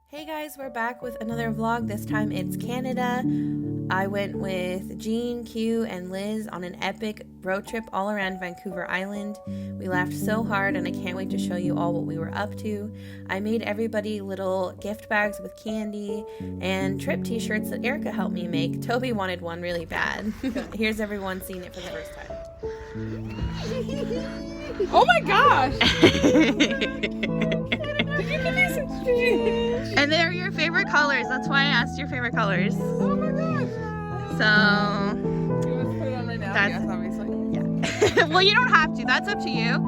Hey guys, we're back with another vlog. This time it's Canada. I went with Jean, Q, and Liz on an epic road trip all around Vancouver Island. We laughed so hard and I can't wait to show you all what we were up to. I made everybody little gift bags with candy and trip t-shirts that Erica helped me make. Toby wanted one really bad. Here's everyone seeing it for the first time. Oh my gosh! Did you give me some change? And they're your favorite colors. That's why I asked your favorite colors. Oh my gosh! So You want to put it on right now? That's- Yes, obviously. yeah. Well, you don't have to. That's up to you.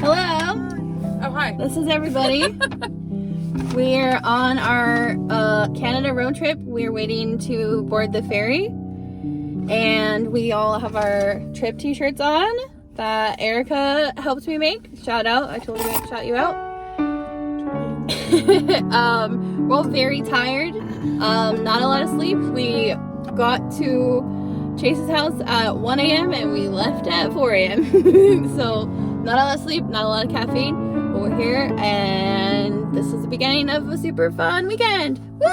Hello. Oh, hi. This is everybody. We're on our Canada road trip. We're waiting to board the ferry. And we all have our trip t-shirts on that Erica helped me make. Shout out. I told you I'd shout you out. We're all very tired. Not a lot of sleep. We got to Chase's house at 1 a.m. and we left at 4 a.m. So not a lot of sleep, not a lot of caffeine. But we're here and this is the beginning of a super fun weekend. Woo!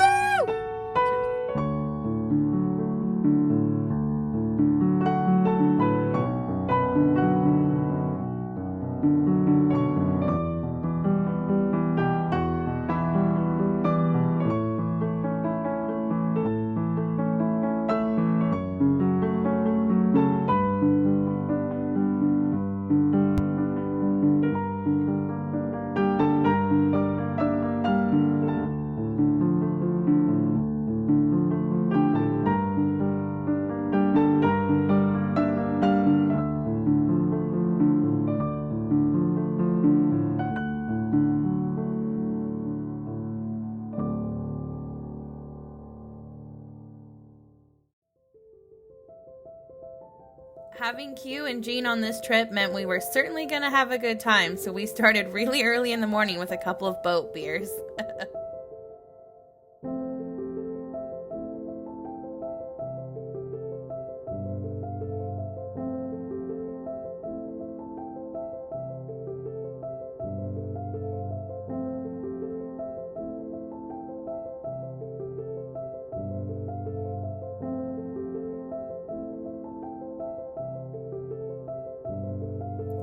Having Q and Jean on this trip meant we were certainly gonna have a good time, so we started really early in the morning with a couple of boat beers.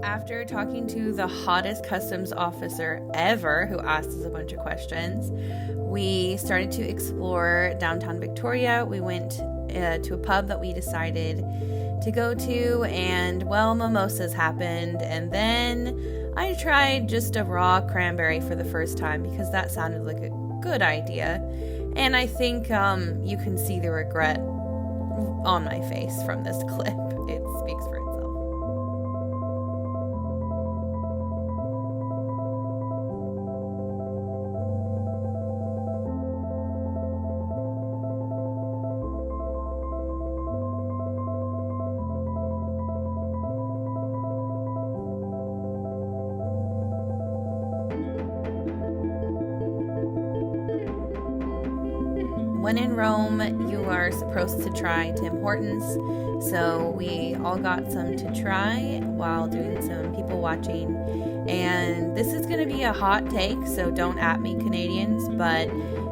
After talking to the hottest customs officer ever, who asked us a bunch of questions, we started to explore downtown Victoria. We went to a pub that we decided to go to, and well, mimosas happened, and then I tried just a raw cranberry for the first time because that sounded like a good idea, and I think you can see the regret on my face from this clip. It speaks for itself. When in Rome, you are supposed to try Tim Hortons, so we all got some to try while doing some people watching. And this is going to be a hot take, so don't at me, Canadians, but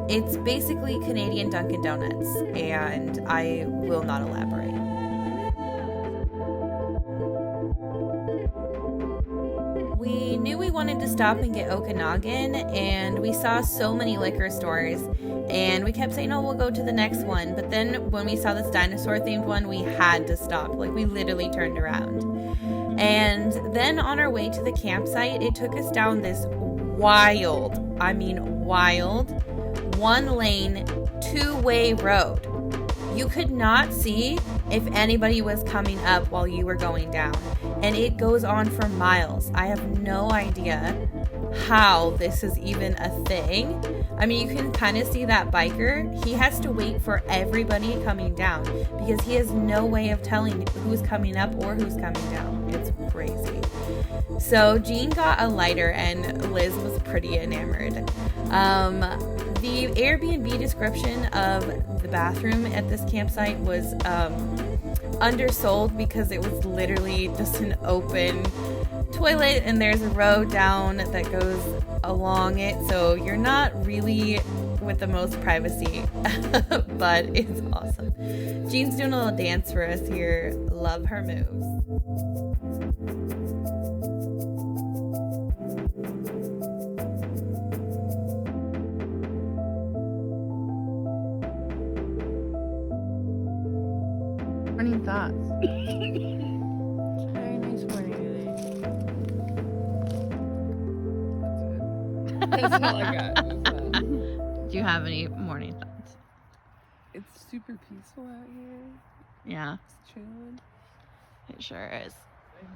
it's basically Canadian Dunkin' Donuts, and I will not elaborate. We knew we wanted to stop and get Okanagan, and we saw so many liquor stores, and we kept saying, oh, we'll go to the next one. But then when we saw this dinosaur themed one, we had to stop. Like, we literally turned around. And then on our way to the campsite, it took us down this wild, one lane, two-way road. You could not see if anybody was coming up while you were going down. And it goes on for miles. I have no idea how this is even a thing. I mean, you can kind of see that biker. He has to wait for everybody coming down because he has no way of telling who's coming up or who's coming down. It's crazy. So Jean got a lighter and Liz was pretty enamored. The Airbnb description of the bathroom at this campsite was undersold because it was literally just an open toilet and there's a road down that goes along it, so you're not really with the most privacy, but it's awesome. Jean's doing a little dance for us here. Love her moves. Morning thoughts. It's a very nice morning today. That's all I got. Do you have any morning thoughts? It's super peaceful out here. Yeah, It's chilling. it sure is.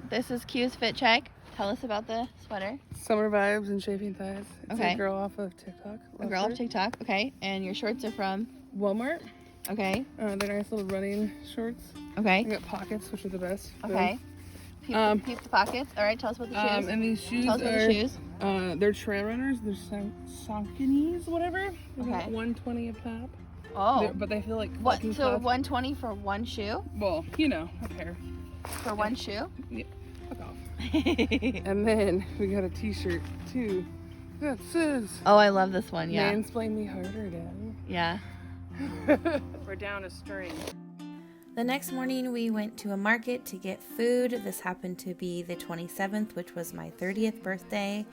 This is Q's Fit Check. Tell us about the sweater. Summer vibes and chafing thighs. It's Okay. a girl off of TikTok. A girl off TikTok. Okay, and your shorts are from? Walmart. Okay. They're nice little running shorts. Okay. They got pockets, which are the best. Okay. Peep the pockets. All right, tell us about the shoes. And these shoes Tell us about the shoes. They're trail runners. They're Sauconys, whatever. They're Okay. $120 a pop. Oh. But they feel like What? fucking So cloth. $120 for one shoe? Well, you know, a pair. For one shoe? Yeah. Fuck off. And then we got a t-shirt too. That says Oh, I love this one. Yeah. Mansplain me harder, Daddy. Yeah. We're down a string. The next morning, we went to a market to get food. This happened to be the 27th, which was my 30th birthday.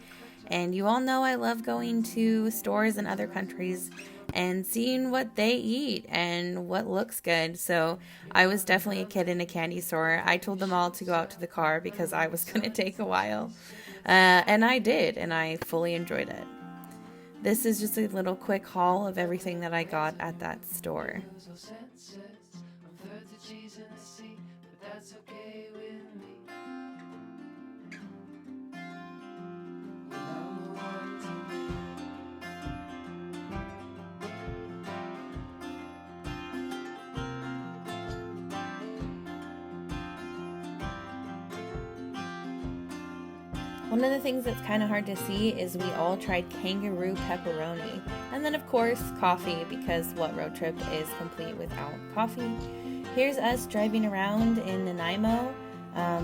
And you all know I love going to stores in other countries and seeing what they eat and what looks good. So I was definitely a kid in a candy store. I told them all to go out to the car because I was going to take a while. And I did, and I fully enjoyed it. This is just a little quick haul of everything that I got at that store. One of the things that's kind of hard to see is we all tried kangaroo pepperoni. And then of course coffee, because what road trip is complete without coffee? Here's us driving around in Nanaimo.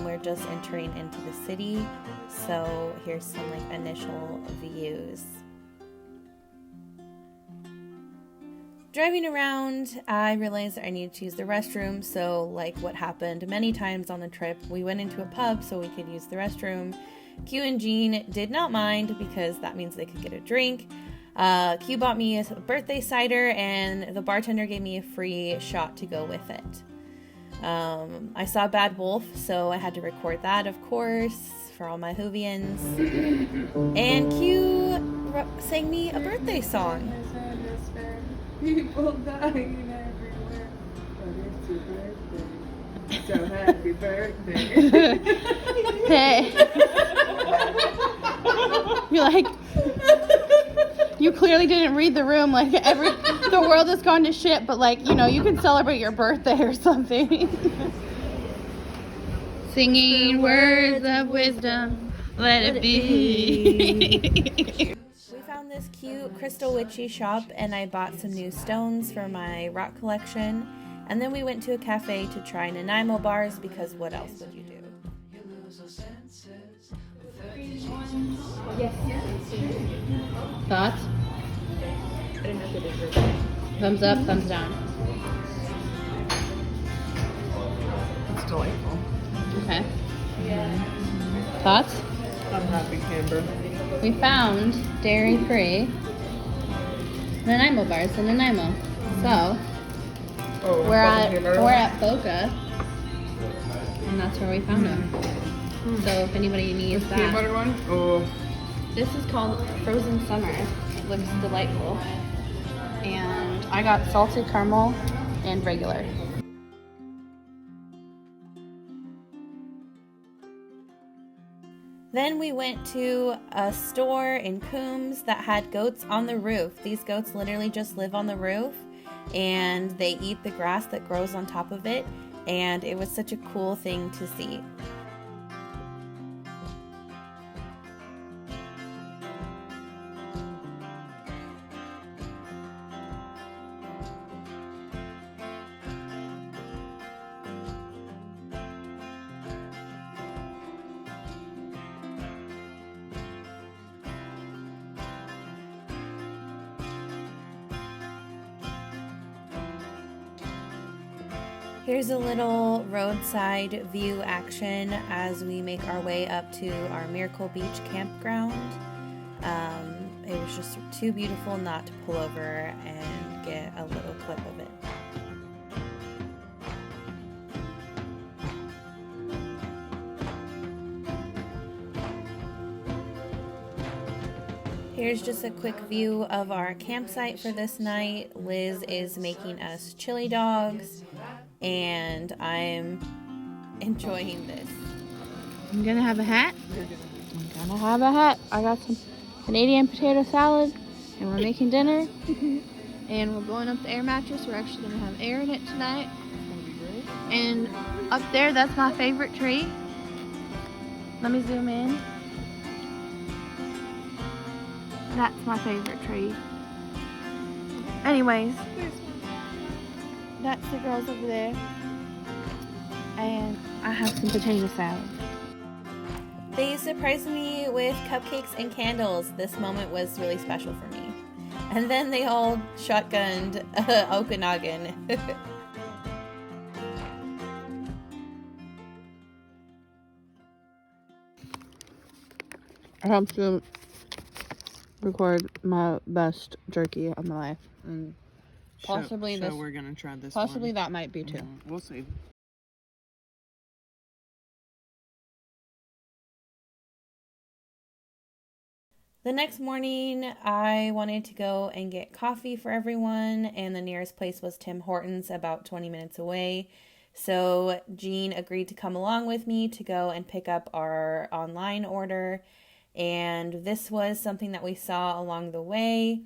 We're just entering into the city. So here's some like initial views. Driving around, I realized that I needed to use the restroom. So like what happened many times on the trip, we went into a pub so we could use the restroom. Q and Jean did not mind because that means they could get a drink. Q bought me a birthday cider and the bartender gave me a free shot to go with it. I saw Bad Wolf, so I had to record that, of course, for all my Whovians. And Q sang me a birthday song. People dying everywhere, but it's your birthday. So happy birthday. Hey. You're like, you clearly didn't read the room. Like the world has gone to shit, but like, you know, you can celebrate your birthday or something. Singing words of wisdom, let it be. We found this cute Crystal Witchy shop and I bought some new stones for my rock collection. And then we went to a cafe to try Nanaimo bars because what else would you do? Thoughts? Thumbs up, thumbs down. It's delightful. Okay. Thoughts? I'm happy, Camber. We found dairy-free Nanaimo bars in Nanaimo. So we're at Boca, and that's where we found them. So if anybody needs Peanut that, butter one? Oh. this is called Frozen Summer. It looks delightful. And I got salted caramel and regular. Then we went to a store in Coombs that had goats on the roof. These goats literally just live on the roof and they eat the grass that grows on top of it. And it was such a cool thing to see. Here's a little roadside view action as we make our way up to our Miracle Beach campground. It was just too beautiful not to pull over and get a little clip of it. Here's just a quick view of our campsite for this night. Liz is making us chili dogs, and I'm enjoying this. I'm gonna have a hat. I got some Canadian potato salad, and we're making dinner. And we're blowing up the air mattress. We're actually gonna have air in it tonight. And up there, that's my favorite tree. Let me zoom in. That's my favorite tree. Anyways, that's the girls over there. And I have some potato salad. They surprised me with cupcakes and candles. This moment was really special for me. And then they all shotgunned Okanagan. I hope to record my best jerky of my life. And possibly so this. We're gonna try this. Possibly that might be too. We'll see. The next morning, I wanted to go and get coffee for everyone, and the nearest place was Tim Hortons, about 20 minutes away. So Jean agreed to come along with me to go and pick up our online order. And this was something that we saw along the way.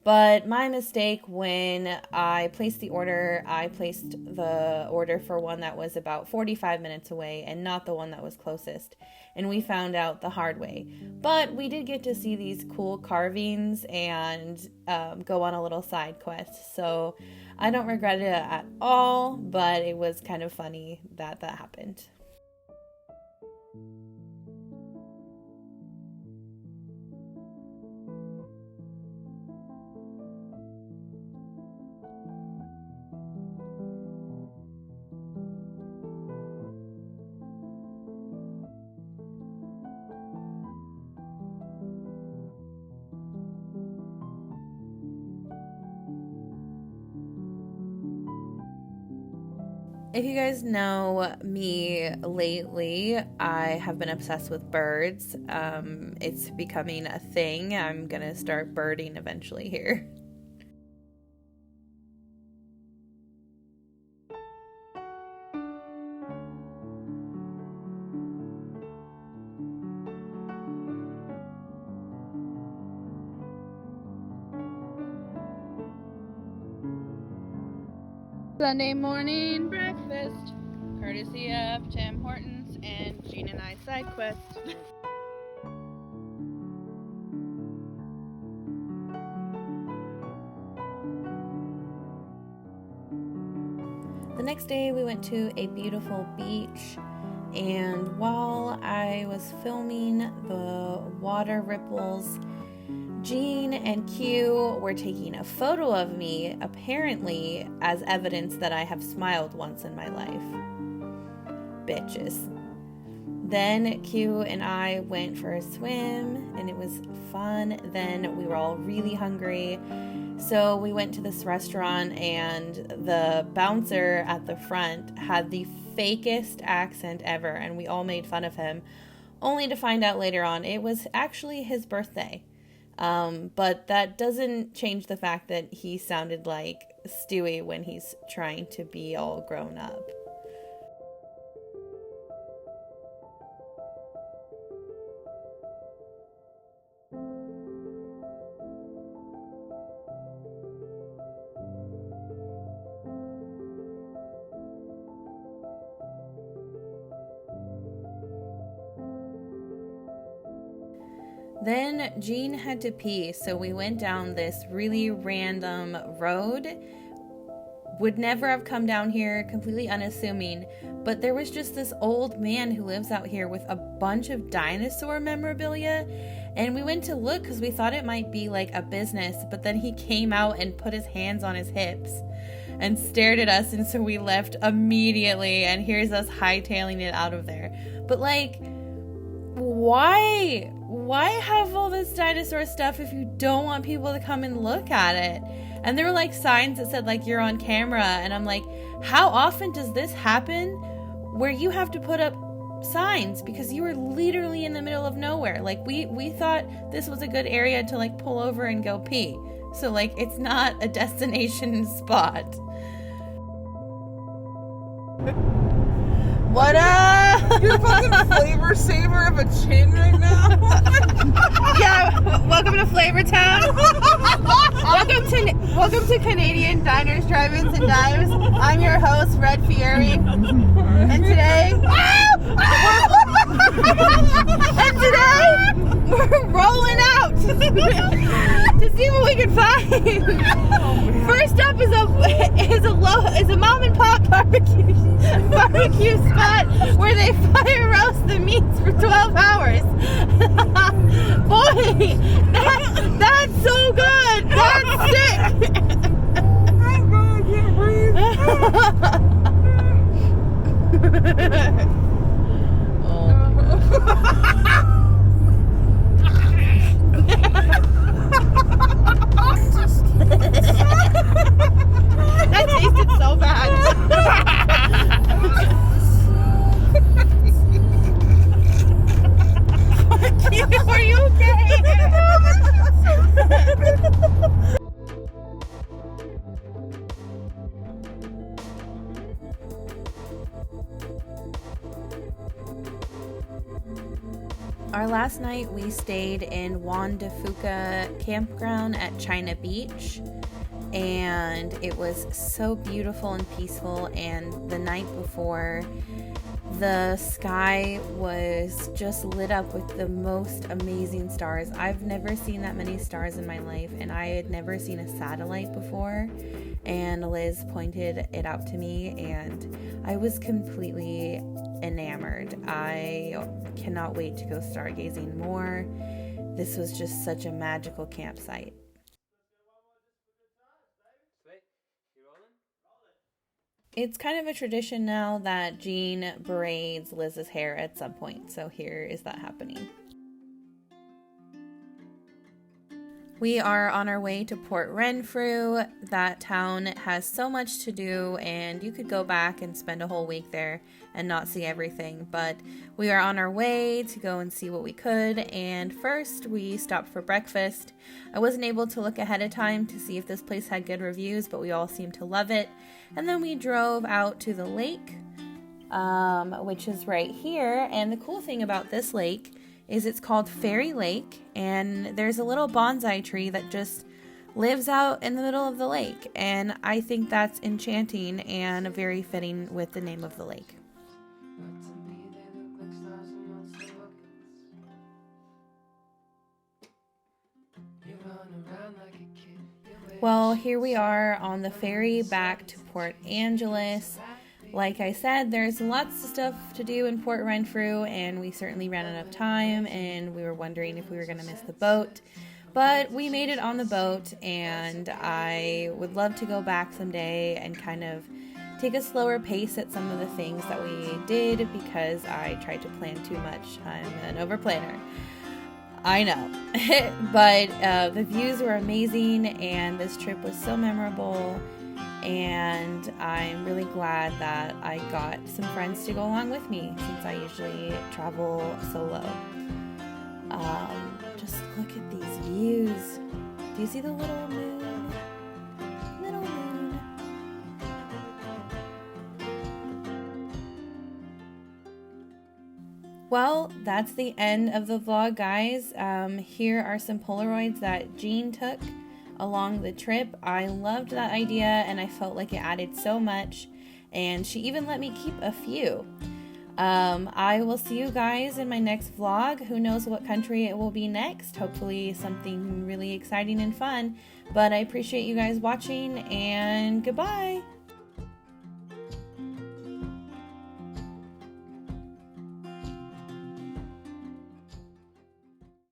But my mistake, when I placed the order, I placed the order for one that was about 45 minutes away and not the one that was closest. And we found out the hard way. But we did get to see these cool carvings and go on a little side quest. So I don't regret it at all, but it was kind of funny that that happened. If you guys know me lately, I have been obsessed with birds. It's becoming a thing. I'm gonna start birding eventually here. Sunday morning breakfast, courtesy of Tim Hortons and Jean and I side quest. The next day we went to a beautiful beach, and while I was filming the water ripples, Jean and Q were taking a photo of me, apparently as evidence that I have smiled once in my life. Bitches. Then Q and I went for a swim, and it was fun. Then we were all really hungry, so we went to this restaurant, and the bouncer at the front had the fakest accent ever, and we all made fun of him, only to find out later on it was actually his birthday. But that doesn't change the fact that he sounded like Stewie when he's trying to be all grown up. Then Jean had to pee, so we went down this really random road. Would never have come down here, completely unassuming, but there was just this old man who lives out here with a bunch of dinosaur memorabilia, and we went to look because we thought it might be like a business, but then he came out and put his hands on his hips. and stared at us, and so we left immediately, and here's us hightailing it out of there. But like, why have all this dinosaur stuff if you don't want people to come and look at it? And there were like signs that said like, you're on camera, and I'm like, how often does this happen where you have to put up signs because you were literally in the middle of nowhere? Like, we thought this was a good area to like pull over and go pee, so like it's not a destination spot. What up? You're fucking flavor saver of a chin right now. Yeah, welcome to Flavor Town. Welcome to Canadian Diners, Drive-Ins, and Dives. I'm your host, Red Fury, and today we're rolling out to see what we can find. First up is a mom and pop barbecue spot where they fire roast the meats for 12 hours. Boy, that's so good. That's sick. That tasted so bad. Are you okay? Our last night we stayed in Juan de Fuca campground at China Beach, and it was so beautiful and peaceful. And the night before, the sky was just lit up with the most amazing stars. I've never seen that many stars in my life, and I had never seen a satellite before, and Liz pointed it out to me, and I was completely enamored. I cannot wait to go stargazing more. This was just such a magical campsite. It's kind of a tradition now that Jean braids Liz's hair at some point, so here is that happening. We are on our way to Port Renfrew. That town has so much to do, and you could go back and spend a whole week there and not see everything, but we are on our way to go and see what we could. And first we stopped for breakfast. I wasn't able to look ahead of time to see if this place had good reviews, but we all seemed to love it. And then we drove out to the lake, which is right here. And the cool thing about this lake is it's called Fairy Lake, and there's a little bonsai tree that just lives out in the middle of the lake, and I think that's enchanting and very fitting with the name of the lake. Well, here we are on the ferry back to Port Angeles. Like I said, there's lots of stuff to do in Port Renfrew, and we certainly ran out of time, and we were wondering if we were going to miss the boat. But we made it on the boat, and I would love to go back someday and kind of take a slower pace at some of the things that we did because I tried to plan too much. I'm an overplanner. I know. But the views were amazing, and this trip was so memorable. And I'm really glad that I got some friends to go along with me since I usually travel solo. Just look at these views. Do you see the little moon? Little moon. Well, that's the end of the vlog, guys. Here are some Polaroids that Jean took along the trip. I loved that idea, and I felt like it added so much, and she even let me keep a few. I will see you guys in my next vlog. Who knows what country it will be next? Hopefully something really exciting and fun. But I appreciate you guys watching, and goodbye.